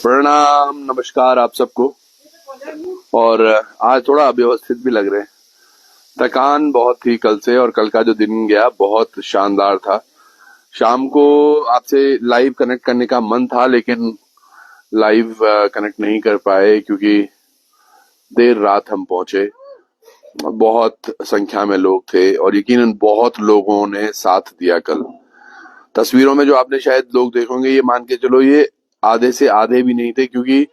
प्रणाम, नमस्कार आप सबको। और आज थोड़ा अव्यवस्थित भी लग रहे हैं। थकान बहुत थी कल से, और कल का जो दिन गया बहुत शानदार था। शाम को आपसे लाइव कनेक्ट करने का मन था, लेकिन लाइव कनेक्ट नहीं कर पाए क्योंकि देर रात हम पहुंचे। बहुत संख्या में लोग थे और यकीनन बहुत लोगों ने साथ दिया। कल तस्वीरों में जो आपने शायद लोग देखोगे, ये मान के चलो ये आधे से आधे भी नहीं थे, क्योंकि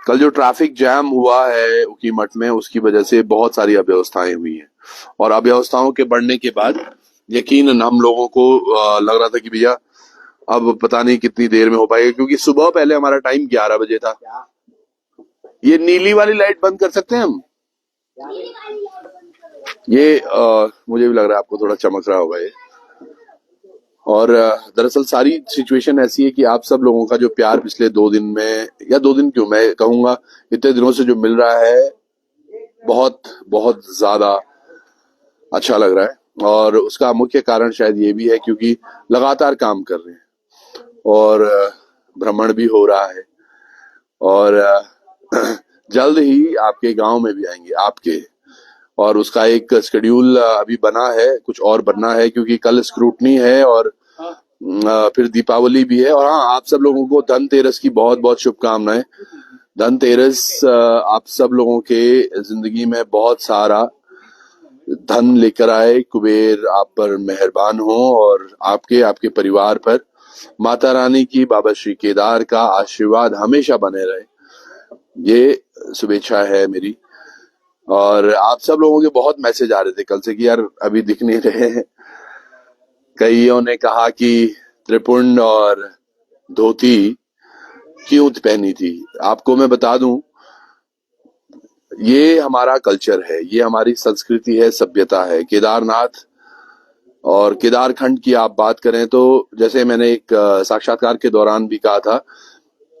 कल जो ट्रैफिक जैम हुआ है उकीमठ में, उसकी वजह से बहुत सारी अव्यवस्थाएं हुई हैं। और अव्यवस्थाओं के बढ़ने के बाद यकीनन हम लोगों को लग रहा था कि भैया अब पता नहीं कितनी देर में हो पाएगा, क्योंकि सुबह पहले हमारा टाइम 11 बजे था। ये नीली वाली लाइट बंद कर सकते हैं हम? ये मुझे भी लग रहा है आपको थोड़ा चमक रहा होगा ये। और दरअसल सारी सिचुएशन ऐसी है कि आप सब लोगों का जो प्यार पिछले 2 दिन में, या 2 दिन क्यों, मैं कहूंगा इतने दिनों से जो मिल रहा है, बहुत बहुत ज्यादा अच्छा लग रहा है। और उसका मुख्य कारण शायद ये भी है क्योंकि लगातार काम कर रहे हैं और भ्रमण भी हो रहा है। और जल्द ही आपके गांव में भी आएंगे आपके, और उसका एक शेड्यूल अभी बना है, कुछ और बनना है क्योंकि कल स्क्रूटनी है और फिर दीपावली भी है। और हाँ, आप सब लोगों को धनतेरस की बहुत बहुत शुभकामनाएं। धनतेरस आप सब लोगों के जिंदगी में बहुत सारा धन लेकर आए, कुबेर आप पर मेहरबान हो और आपके परिवार पर माता रानी की, बाबा श्री केदार का आशीर्वाद हमेशा बने रहे, ये शुभेच्छा है मेरी। और आप सब लोगों के बहुत मैसेज आ रहे थे कल से कि यार अभी दिख नहीं रहे हैं। कईयों ने कहा कि त्रिपुंड और धोती क्यों पहनी थी। आपको मैं बता दूं, ये हमारा कल्चर है, ये हमारी संस्कृति है, सभ्यता है। केदारनाथ और केदारखंड की आप बात करें तो, जैसे मैंने एक साक्षात्कार के दौरान भी कहा था,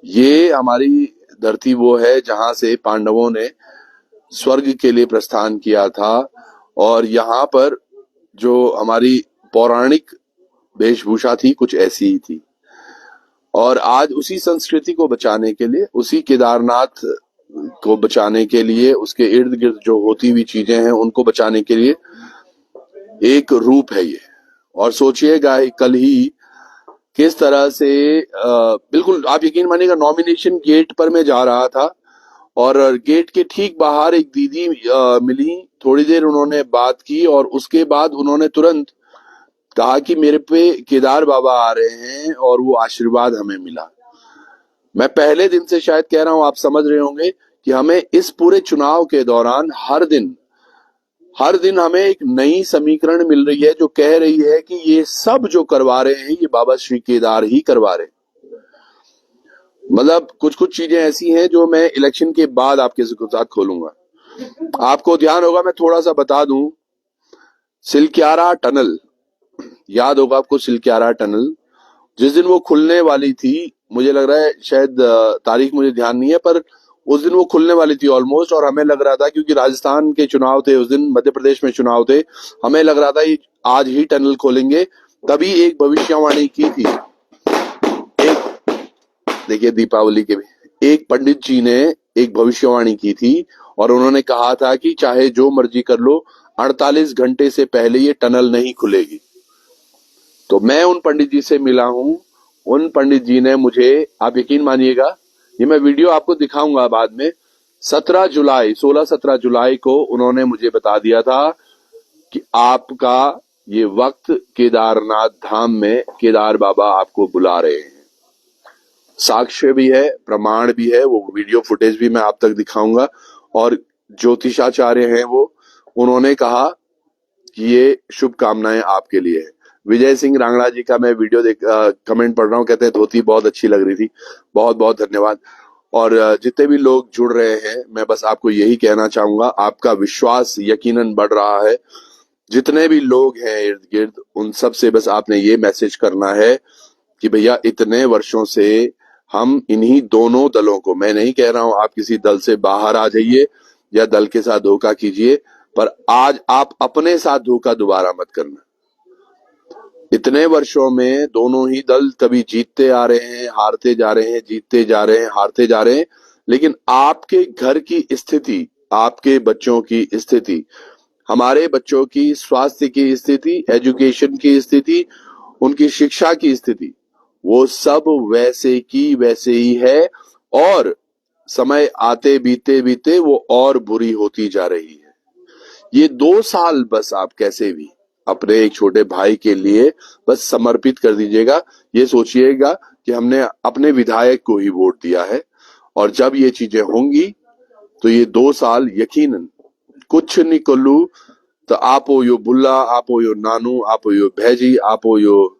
ये हमारी धरती वो है जहां से पांडवों ने स्वर्ग के लिए प्रस्थान किया था। और यहाँ पर जो हमारी पौराणिक वेशभूषा थी कुछ ऐसी ही थी। और आज उसी संस्कृति को बचाने के लिए, उसी केदारनाथ को बचाने के लिए, उसके इर्द गिर्द जो होती हुई चीजें हैं उनको बचाने के लिए एक रूप है ये। और सोचिएगा कल ही किस तरह से बिल्कुल आप यकीन मानिएगा, नॉमिनेशन गेट पर मैं जा रहा था और गेट के ठीक बाहर एक दीदी मिली। थोड़ी देर उन्होंने बात की और उसके बाद उन्होंने तुरंत कहा कि मेरे पे केदार बाबा आ रहे हैं और वो आशीर्वाद हमें मिला। मैं पहले दिन से शायद कह रहा हूं, आप समझ रहे होंगे कि हमें इस पूरे चुनाव के दौरान हर दिन हमें एक नई समीकरण मिल रही है जो कह रही है कि ये सब जो करवा रहे हैं ये बाबा श्री केदार ही करवा रहे हैं। मतलब कुछ कुछ चीजें ऐसी हैं जो मैं इलेक्शन के बाद आपके साथ खोलूंगा। आपको ध्यान होगा, मैं थोड़ा सा बता दूं, सिलक्यारा टनल, याद होगा आपको सिलक्यारा टनल, जिस दिन वो खुलने वाली थी, मुझे लग रहा है शायद तारीख मुझे ध्यान नहीं है, पर उस दिन वो खुलने वाली थी ऑलमोस्ट। और हमें लग रहा था, क्योंकि राजस्थान के चुनाव थे उस दिन, मध्य प्रदेश में चुनाव थे, हमें लग रहा था ये आज ही टनल खोलेंगे। तभी एक भविष्यवाणी की थी, देखिए दीपावली के भी एक पंडित जी ने एक भविष्यवाणी की थी और उन्होंने कहा था कि चाहे जो मर्जी कर लो, 48 घंटे से पहले ये टनल नहीं खुलेगी। तो मैं उन पंडित जी से मिला हूं। उन पंडित जी ने मुझे, आप यकीन मानिएगा, ये मैं वीडियो आपको दिखाऊंगा बाद में, 16-17 जुलाई को उन्होंने मुझे बता दिया था कि आपका ये वक्त केदारनाथ धाम में केदार बाबा आपको बुला रहे हैं। साक्ष्य भी है, प्रमाण भी है, वो वीडियो फुटेज भी मैं आप तक दिखाऊंगा। और ज्योतिषाचार्य हैं वो, उन्होंने कहा कि ये शुभकामनाएं आपके लिए है। विजय सिंह रांगड़ा जी का मैं वीडियो कमेंट पढ़ रहा हूँ, कहते हैं धोती बहुत अच्छी लग रही थी। बहुत बहुत धन्यवाद। और जितने भी लोग जुड़ रहे हैं, मैं बस आपको यही कहना चाहूंगा, आपका विश्वास यकीनन बढ़ रहा है। जितने भी लोग हैं इर्द गिर्द, उन सब से बस आपने ये मैसेज करना है कि भैया इतने वर्षों से हम इन्हीं दोनों दलों को, मैं नहीं कह रहा हूं आप किसी दल से बाहर आ जाइए या दल के साथ धोखा कीजिए, पर आज आप अपने साथ धोखा दोबारा मत करना। इतने वर्षों में दोनों ही दल कभी जीतते आ रहे हैं, हारते जा रहे हैं, जीतते जा रहे हैं, हारते जा रहे हैं, लेकिन आपके घर की स्थिति, आपके बच्चों की स्थिति, हमारे बच्चों की स्वास्थ्य की स्थिति, एजुकेशन की स्थिति, उनकी शिक्षा की स्थिति, वो सब वैसे की वैसे ही है। और समय आते बीते बीते वो और बुरी होती जा रही है। ये 2 साल बस आप कैसे भी अपने एक छोटे भाई के लिए बस समर्पित कर दीजिएगा। ये सोचिएगा कि हमने अपने विधायक को ही वोट दिया है, और जब ये चीजें होंगी तो ये 2 साल यकीनन कुछ नहीं कलू तो आप हो यो बुल्ला, आप हो यो नानू, आप हो यो भैजी, आप हो यो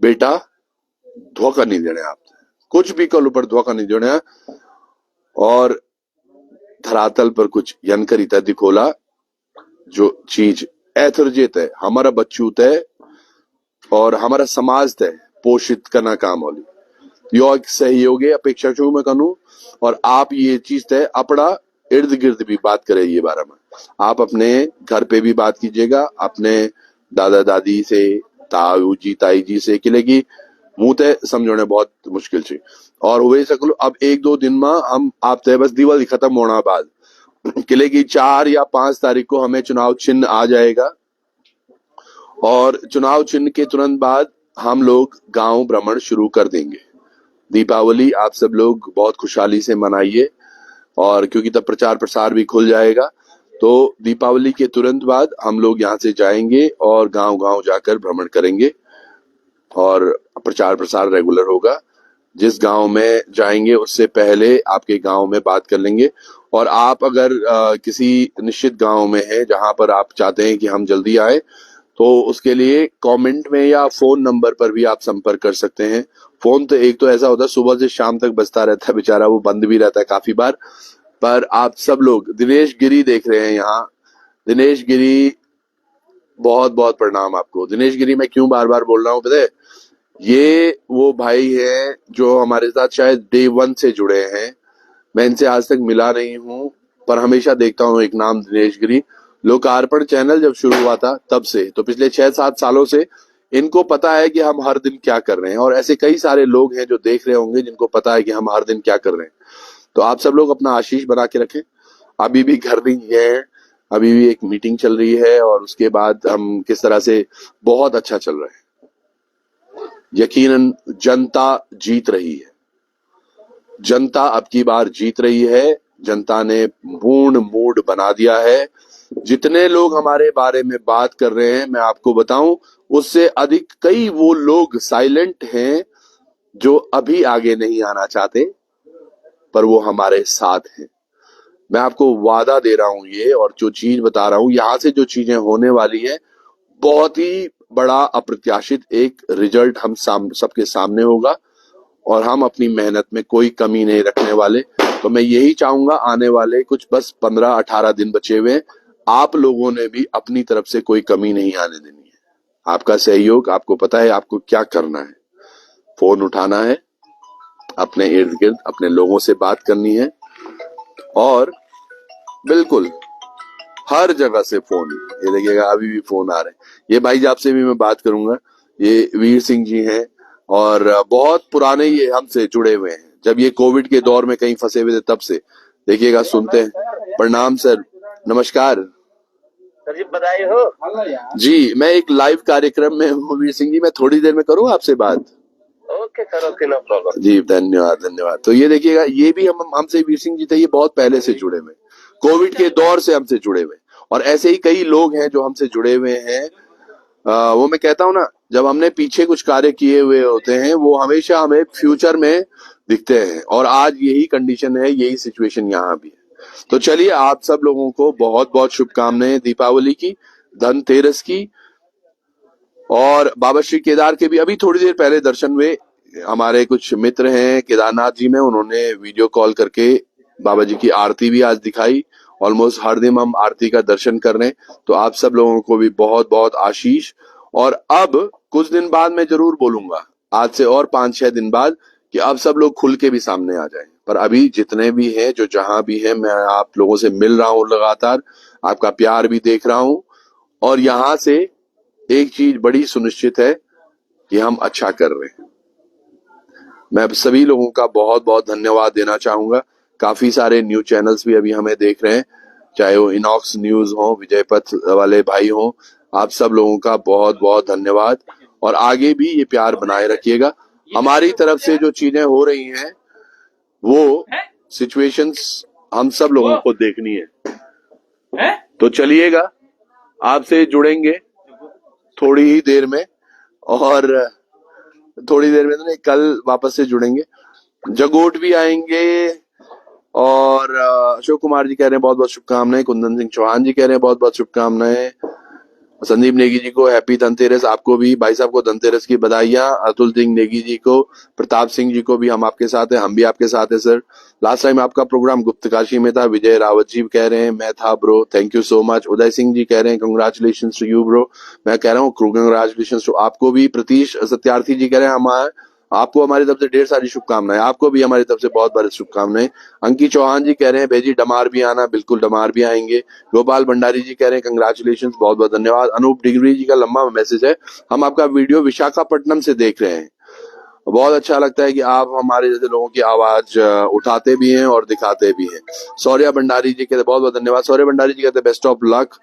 बेटा, धोखा नहीं देने आप, कुछ भी कलू पर धोखा नहीं देने। और धरातल पर कुछ यनकरिता दिखोला जो चीज ऐथरजेत है हमारा बच्चू तय और हमारा समाज तय पोषित करना काम होली यो एक सहयोगी अपेक्षा छू मैं करूं। और आप ये चीज तय अपना इर्द गिर्द भी बात करें ये बारे में। आप अपने घर पे भी बात कीजिएगा अपने दादा दादी से, ताऊ जी ताई जी से, कि मुंह तय समझने बहुत मुश्किल छे। और हुए सकलो अब 1-2 दिन में हम आप तय बस दिवाली खत्म होना बाद किले की 4 या 5 तारीख को हमें चुनाव चिन्ह आ जाएगा, और चुनाव चिन्ह के तुरंत बाद हम लोग गांव भ्रमण शुरू कर देंगे। दीपावली आप सब लोग बहुत खुशहाली से मनाइए, और क्योंकि तब प्रचार प्रसार भी खुल जाएगा, तो दीपावली के तुरंत बाद हम लोग यहाँ से जाएंगे और गांव गांव जाकर भ्रमण करेंगे, और प्रचार प्रसार रेगुलर होगा। जिस गांव में जाएंगे उससे पहले आपके गांव में बात कर लेंगे। और आप अगर किसी निश्चित गांव में हैं जहां पर आप चाहते हैं कि हम जल्दी आए, तो उसके लिए कमेंट में या फोन नंबर पर भी आप संपर्क कर सकते हैं। फोन तो एक तो ऐसा होता है सुबह से शाम तक बजता रहता है, बेचारा वो बंद भी रहता है काफी बार। पर आप सब लोग दिनेश गिरी देख रहे हैं यहाँ, दिनेश गिरी बहुत बहुत प्रणाम आपको। दिनेश गिरी मैं क्यों बार बार बोल रहा हूँ पता है, ये वो भाई हैं जो हमारे साथ शायद डे 1 से जुड़े हैं। मैं इनसे आज तक मिला नहीं हूँ, पर हमेशा देखता हूँ एक नाम दिनेश गिरी। लोकार्पण चैनल जब शुरू हुआ था तब से, तो पिछले 6-7 सालों से इनको पता है कि हम हर दिन क्या कर रहे हैं, और ऐसे कई सारे लोग हैं जो देख रहे होंगे जिनको पता है कि हम हर दिन क्या कर रहे हैं। तो आप सब लोग अपना आशीष बना के रखें। अभी भी घर नहीं गए हैं, अभी भी एक मीटिंग चल रही है, और उसके बाद हम किस तरह से बहुत अच्छा चल रहे हैं। यकीनन जनता जीत रही है, जनता अब की बार जीत रही है। जनता ने पूर्ण मूड बना दिया है। जितने लोग हमारे बारे में बात कर रहे हैं मैं आपको बताऊं, उससे अधिक कई वो लोग साइलेंट हैं जो अभी आगे नहीं आना चाहते, पर वो हमारे साथ हैं। मैं आपको वादा दे रहा हूं ये, और जो चीज बता रहा हूं यहां से जो चीजें होने वाली है, बहुत ही बड़ा अप्रत्याशित एक रिजल्ट हम सबके सामने होगा, और हम अपनी मेहनत में कोई कमी नहीं रखने वाले। तो मैं यही चाहूंगा आने वाले कुछ बस 15-18 दिन बचे हुए, आप लोगों ने भी अपनी तरफ से कोई कमी नहीं आने देनी है। आपका सहयोग, आपको पता है आपको क्या करना है, फोन उठाना है, अपने इर्द गिर्द अपने लोगों से बात करनी है, और बिल्कुल हर जगह से फोन, ये देखिएगा अभी भी फोन आ रहे हैं। ये भाई जी आपसे भी मैं बात करूंगा, ये वीर सिंह जी हैं, और बहुत पुराने ये हमसे जुड़े हुए हैं, जब ये कोविड के दौर में कहीं फंसे हुए थे तब से। देखिएगा सुनते हैं। प्रणाम सर, नमस्कार सर जी, बधाई हो। जी। मैं एक लाइव कार्यक्रम में हूँ वीर सिंह जी, मैं थोड़ी देर में करूँ आपसे बात? Okay sir, okay, no problem जी, धन्यवाद धन्यवाद। तो ये देखिएगा ये भी हमसे वीर सिंह जी थे, ये बहुत पहले से जुड़े हुए, कोविड के दौर से हमसे जुड़े हुए, और ऐसे ही कई लोग हैं जो हमसे जुड़े हुए हैं। वो मैं कहता हूँ ना, जब हमने पीछे कुछ कार्य किए हुए होते हैं वो हमेशा हमें फ्यूचर में दिखते हैं, और आज यही कंडीशन है, यही सिचुएशन यहाँ भी है। तो चलिए आप सब लोगों को बहुत बहुत शुभकामनाएं दीपावली की, धनतेरस की, और बाबा श्री केदार के भी अभी थोड़ी देर पहले दर्शन हुए। हमारे कुछ मित्र हैं केदारनाथ जी में, उन्होंने वीडियो कॉल करके बाबा जी की आरती भी आज दिखाई। ऑलमोस्ट हर दिन हम आरती का दर्शन कर रहे हैं। तो आप सब लोगों को भी बहुत बहुत आशीष। और अब कुछ दिन बाद मैं जरूर बोलूंगा, आज से और 5-6 दिन बाद, कि अब सब लोग खुल के भी सामने आ जाएं। पर अभी जितने भी हैं जो जहां भी हैं, मैं आप लोगों से मिल रहा हूं लगातार, आपका प्यार भी देख रहा हूं, और यहां से एक चीज बड़ी सुनिश्चित है, कि हम अच्छा कर रहे हैं। मैं सभी लोगों का बहुत बहुत धन्यवाद देना चाहूंगा। काफी सारे न्यूज चैनल्स भी अभी हमें देख रहे हैं, चाहे वो इनॉक्स न्यूज हो, विजय पथ वाले भाई हो, आप सब लोगों का बहुत बहुत धन्यवाद। और आगे भी ये प्यार बनाए रखिएगा। हमारी तरफ से जो चीजें हो रही हैं वो सिचुएशंस हम सब लोगों को देखनी है। तो चलिएगा, आपसे जुड़ेंगे थोड़ी ही देर में, और थोड़ी देर में तो नहीं, कल वापस से जुड़ेंगे। जगोट भी आएंगे, और अशोक कुमार जी कह रहे हैं बहुत बहुत शुभकामनाएं। कुंदन सिंह चौहान जी कह रहे हैं बहुत बहुत शुभकामनाएं। संदीप नेगी जी को हैप्पी धनतेरस। आपको भी भाई साहब को धनतेरस की बधाइयां। अतुल सिंह नेगी जी को, प्रताप सिंह जी को भी हम आपके साथ हैं, हम भी आपके साथ हैं सर। लास्ट टाइम आपका प्रोग्राम गुप्तकाशी में था। विजय रावत जी कह रहे हैं मैं था bro, thank you so much. Uday Singh ji कह रहे हैं कंग्रेचुलेशन टू यू ब्रो। मैं कह रहा हूँ कंग्रेचुलेशन टू आपको भी। प्रतीश सत्यार्थी जी कह रहे हैं आपको हमारी तरफ से ढेर सारी शुभकामनाएं। आपको भी हमारी तरफ से बहुत बहुत शुभकामनाएं। अंकित चौहान जी कह रहे हैं भेजी डमार भी आना, बिल्कुल डमार भी आएंगे। गोपाल भंडारी जी कह रहे हैं कंग्रेचुलेशन, बहुत बहुत धन्यवाद। अनूप डिग्री जी का लंबा मैसेज है, हम आपका वीडियो विशाखापट्टनम से देख रहे हैं। बहुत अच्छा लगता है कि आप हमारे जैसे लोगों की आवाज उठाते भी हैं और दिखाते भी हैं। सौर्या भंडारी जी कहते हैं बहुत बहुत धन्यवाद। सौर्य भंडारी जी कहते हैं best of luck.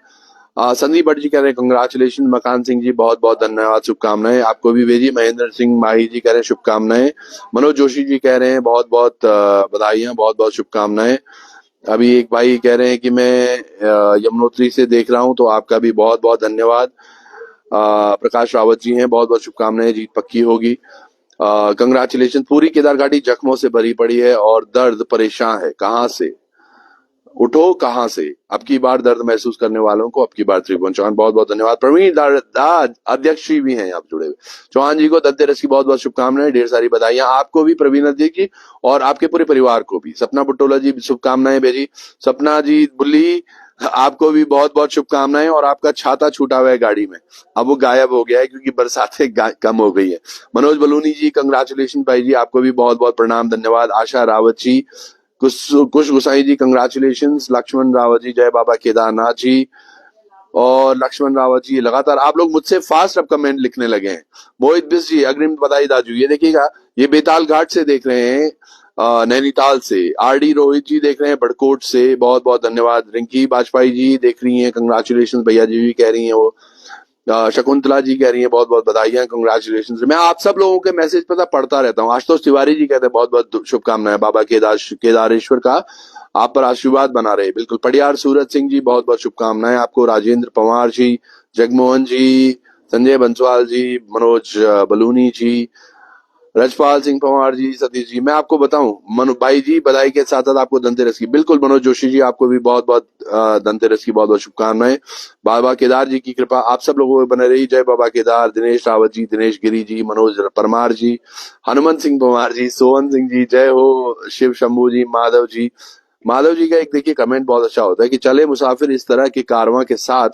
Sandeep Bhatt ji कह रहे हैं कंग्रेचुलेशन। मकान सिंह जी बहुत बहुत धन्यवाद, शुभकामनाएं। आपको भी भेजी। महेंद्र सिंह माही जी कह रहे हैं शुभकामनाएं। मनोज जोशी जी कह रहे हैं बहुत बहुत बधाइयां, बहुत बहुत शुभकामनाएं। अभी एक भाई कह रहे हैं कि मैं यमुनोत्री से देख रहा हूं, तो आपका भी बहुत बहुत धन्यवाद। प्रकाश रावत जी हैं, बहुत बहुत शुभकामनाएं, जीत पक्की होगी। कंग्रेचुलेशन। पूरी केदार घाटी जख्मों से भरी पड़ी है और दर्द परेशान है, कहां से उठो कहां से। अब की बार दर्द महसूस करने वालों को अब की बार त्रिभुवन चौहान बहुत बहुत धन्यवाद। प्रवीण अध्यक्ष जी भी हैं आप जुड़े हुए। चौहान जी को धनतेरस की बहुत बहुत शुभकामनाएं, ढेर सारी बधाइयां आपको भी, प्रवीण अध्यक्ष जी, और आपके पूरे परिवार को भी। सपना बुट्टोला जी शुभकामनाएं भेजी। सपना जी बुल्ली, आपको भी बहुत बहुत शुभकामनाएं। और आपका छाता छूटा हुआ है गाड़ी में, अब वो गायब हो गया है क्योंकि बरसातें कम हो गई है। मनोज बलूनी जी कंग्रेचुलेशन भाई जी, आपको भी बहुत बहुत प्रणाम, धन्यवाद। आशा रावत जी, कुश गुसाई जी कंग्रेचुलेशन। लक्ष्मण रावत जी, जय बाबा केदारनाथ जी। और लक्ष्मण रावत जी, लगातार आप लोग मुझसे फास्ट अब कमेंट लिखने लगे हैं। मोहित बिस जी अग्रिम बधाई दाजू। ये देखिएगा, ये बेताल घाट से देख रहे हैं, नैनीताल से। आरडी रोहित जी देख रहे हैं बड़कोट से, बहुत बहुत धन्यवाद। रिंकी बाजपेयी जी देख रही हैं, कंग्रेचुलेशन भैया जी भी कह रही हैं वो। शकुंतला जी कह रही हैं बहुत बहुत बधाइयां, कंग्रेचुलेशन। मैं आप सब लोगों के मैसेज पता पढ़ता रहता हूँ। आशुतोष तिवारी जी कहते हैं बहुत बहुत शुभकामनाएं, बाबा केदारेश्वर का आप पर आशीर्वाद बना रहे। बिल्कुल। पड़ियार सूरज सिंह जी बहुत बहुत शुभकामनाएं आपको। राजेंद्र पवार जी, जगमोहन जी, संजय बंसवाल जी, मनोज बलूनी जी, रजपाल सिंह पवार जी, सतीश जी। मैं आपको बताऊं मनु भाई जी, बधाई के साथ साथ आपको धनतेरस की। बिल्कुल मनोज जोशी जी, आपको भी बहुत बहुत धनतेरस की बहुत बहुत शुभकामनाएं। बाबा केदार जी की कृपा आप सब लोगों पर बने रही। जय बाबा केदार। दिनेश रावत जी, दिनेश गिरी जी, मनोज परमार जी, हनुमंत सिंह पवार जी, सोहन सिंह जी, जय हो। शिव शंभू जी, माधव जी। माधव जी का एक देखिए कमेंट बहुत अच्छा होता है कि चले मुसाफिर इस तरह के कारवां के साथ,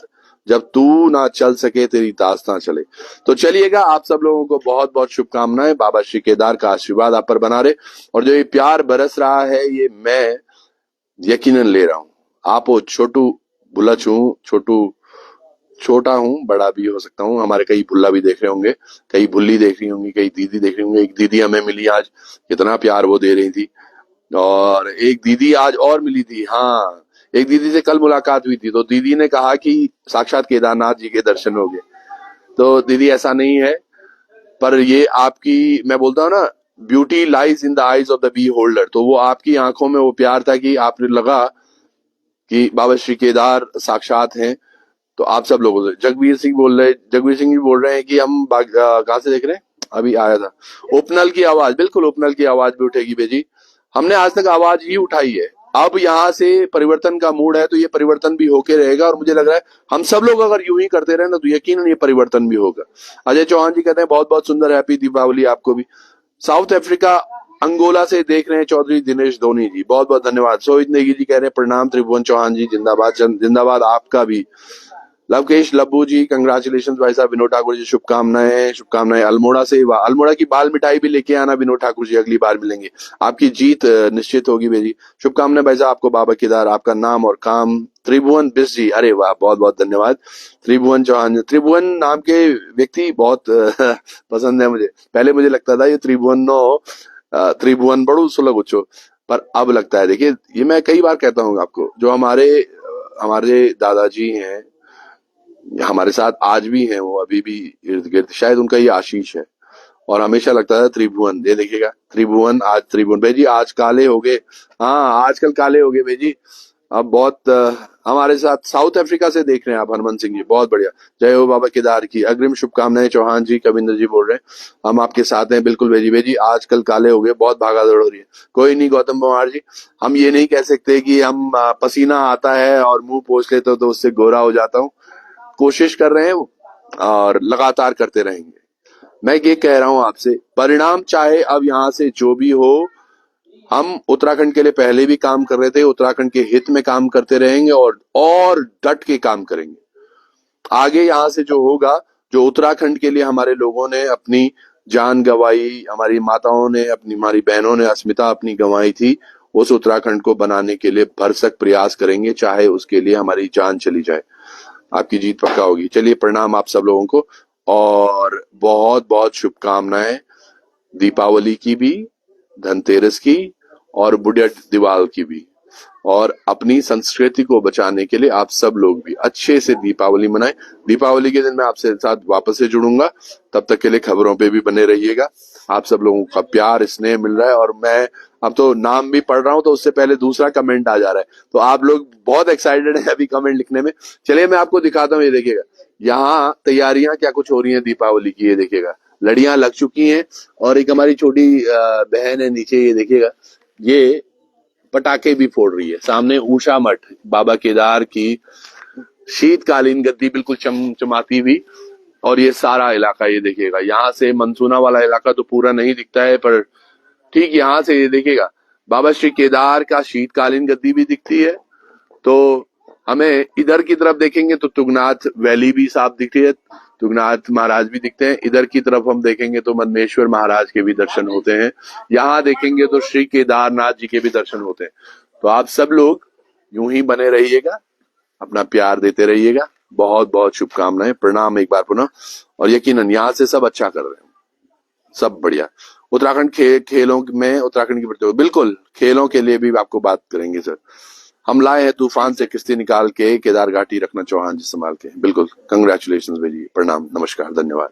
जब तू ना चल सके तेरी दास्तां चले। तो चलिएगा, आप सब लोगों को बहुत बहुत शुभकामनाएं। बाबा श्री केदार का आशीर्वाद आप पर बना रहे। और जो ये प्यार बरस रहा है, ये मैं यकीनन ले रहा हूं। आप वो छोटू बुलच हूं, छोटा हूं, बड़ा भी हो सकता हूं। हमारे कई भुल्ला भी देख रहे होंगे, कई भुल्ली देख रही होंगी, कई दीदी देख रही होंगे। एक दीदी हमें मिली आज, कितना प्यार वो दे रही थी। और एक दीदी आज और मिली थी। हाँ, एक दीदी से कल मुलाकात हुई थी, तो दीदी ने कहा कि साक्षात केदारनाथ जी के दर्शन हो गए। तो दीदी ऐसा नहीं है, पर ये आपकी, मैं बोलता हूँ ना, beauty lies in the eyes of the beholder. तो वो आपकी आंखों में वो प्यार था कि आपने लगा कि बाबा श्री केदार साक्षात हैं। तो आप सब लोगों से जगवीर सिंह भी बोल रहे हैं कि हम कहाँ से देख रहे हैं, अभी आया था। उपनल की आवाज, बिल्कुल उपनल की आवाज भी उठेगी बेजी। हमने आज तक आवाज ही उठाई है। अब यहाँ से परिवर्तन का मूड है, तो ये परिवर्तन भी होके रहेगा। और मुझे लग रहा है हम सब लोग अगर यूं ही करते रहे ना, तो यकीनन ये परिवर्तन भी होगा। अजय चौहान जी कहते हैं बहुत बहुत सुंदर, हैप्पी दीपावली आपको भी। साउथ अफ्रीका अंगोला से देख रहे हैं चौधरी दिनेश धोनी जी, बहुत बहुत धन्यवाद। सोहित नेगी जी कह रहे हैं प्रणाम त्रिभुवन चौहान जी, जिंदाबाद जिंदाबाद आपका भी। लवकेश लब्बू जी कंग्रेचुलेशन भाई साहब। विनोद ठाकुर जी शुभकामनाएं, शुभकामनाएं। अल्मोड़ा से वाह, अल्मोड़ा की बाल मिठाई भी लेके आना विनोद ठाकुर जी, अगली बार मिलेंगे। आपकी जीत निश्चित होगी मेरी। शुभकामनाएं भाई साहब आपको बाबा केदार, आपका नाम और काम। त्रिभुवन बिस जी, अरे वाह, बहुत बहुत धन्यवाद। त्रिभुवन चौहान, त्रिभुवन नाम के व्यक्ति बहुत पसंद है मुझे। पहले मुझे लगता था ये त्रिभुवन नो त्रिभुवन बड़ू सुलभ उच्चो, पर अब लगता है, देखिए ये मैं कई बार कहता हूँ आपको, जो हमारे हमारे दादाजी हैं, हमारे साथ आज भी हैं, वो अभी भी इर्द गिर्द, शायद उनका ये आशीष है। और हमेशा लगता था त्रिभुवन, ये देखिएगा त्रिभुवन, आज त्रिभुवन भाई जी आज काले हो गए। हाँ, आजकल काले हो गए भाई जी। अब बहुत हमारे साथ साउथ अफ्रीका से देख रहे हैं आप हरमन सिंह जी, बहुत बढ़िया। जय हो बाबा केदार की, अग्रिम शुभकामनाएं। चौहान जी, कविंदर जी बोल रहे हैं हम आपके साथ हैं, बिल्कुल भाई जी आजकल काले हो गए, बहुत भागा दौड़ हो रही है। कोई नहीं गौतम कुमार जी, हम ये नहीं कह सकते कि हम पसीना आता है और मुंह पोंछ लेते तो उससे गोरा हो जाता हूँ। कोशिश कर रहे हैं और लगातार करते रहेंगे। मैं ये कह रहा हूं आपसे, परिणाम चाहे अब यहां से जो भी हो, हम उत्तराखंड के लिए पहले भी काम कर रहे थे, उत्तराखंड के हित में काम करते रहेंगे और डट के काम करेंगे। आगे यहां से जो होगा, जो उत्तराखंड के लिए हमारे लोगों ने अपनी जान गंवाई, हमारी माताओं ने अपनी, हमारी बहनों ने अस्मिता अपनी गंवाई थी, उस उत्तराखंड को बनाने के लिए भरसक प्रयास करेंगे, चाहे उसके लिए हमारी जान चली जाए। आपकी जीत पक्का होगी। चलिए, प्रणाम आप सब लोगों को और बहुत बहुत शुभकामनाएं दीपावली की भी, धनतेरस की और बुढ़िया दिवाल की भी। और अपनी संस्कृति को बचाने के लिए आप सब लोग भी अच्छे से दीपावली मनाएं। दीपावली के दिन मैं आपसे साथ वापस से जुड़ूंगा, तब तक के लिए खबरों पे भी बने रहिएगा। आप सब लोगों का प्यार स्नेह मिल रहा है और मैं अब तो नाम भी पढ़ रहा हूं तो उससे पहले दूसरा कमेंट आ जा रहा है, तो आप लोग बहुत एक्साइटेड हैं अभी कमेंट लिखने में। चलिए मैं आपको दिखाता हूँ, ये देखिएगा यहाँ तैयारियां क्या कुछ हो रही हैं दीपावली की, ये देखिएगा लड़ियां लग चुकी हैं और एक हमारी छोटी बहन है नीचे, ये देखिएगा ये पटाखे भी फोड़ रही है। सामने ऊषा मठ, बाबा केदार की शीतकालीन गद्दी बिल्कुल चमचमाती हुई, और ये सारा इलाका ये देखिएगा, यहाँ से मनसूना वाला इलाका तो पूरा नहीं दिखता है, पर ठीक यहाँ से ये देखिएगा बाबा श्री केदार का शीतकालीन गद्दी भी दिखती है। तो हमें इधर की तरफ देखेंगे तो तुंगनाथ वैली भी साफ दिखती है, तुंगनाथ महाराज भी दिखते हैं। इधर की तरफ हम देखेंगे तो मन्नेश्वर महाराज के भी दर्शन होते हैं। यहाँ देखेंगे तो श्री केदारनाथ जी के भी दर्शन होते हैं। तो आप सब लोग यूं ही बने रहिएगा, अपना प्यार देते रहिएगा। बहुत बहुत शुभकामनाएं, प्रणाम एक बार पुनः। और यकीनन यहाँ से सब अच्छा कर रहे हैं, सब बढ़िया। उत्तराखंड खेलों में उत्तराखंड की प्रतियोगिता, बिल्कुल खेलों के लिए भी आपको बात करेंगे सर। हम लाए हैं तूफान से किश्ती निकाल के, केदार घाटी रखना चौहान जी संभाल के। बिल्कुल, कंग्रेचुलेशन भेजिए, प्रणाम, नमस्कार, धन्यवाद।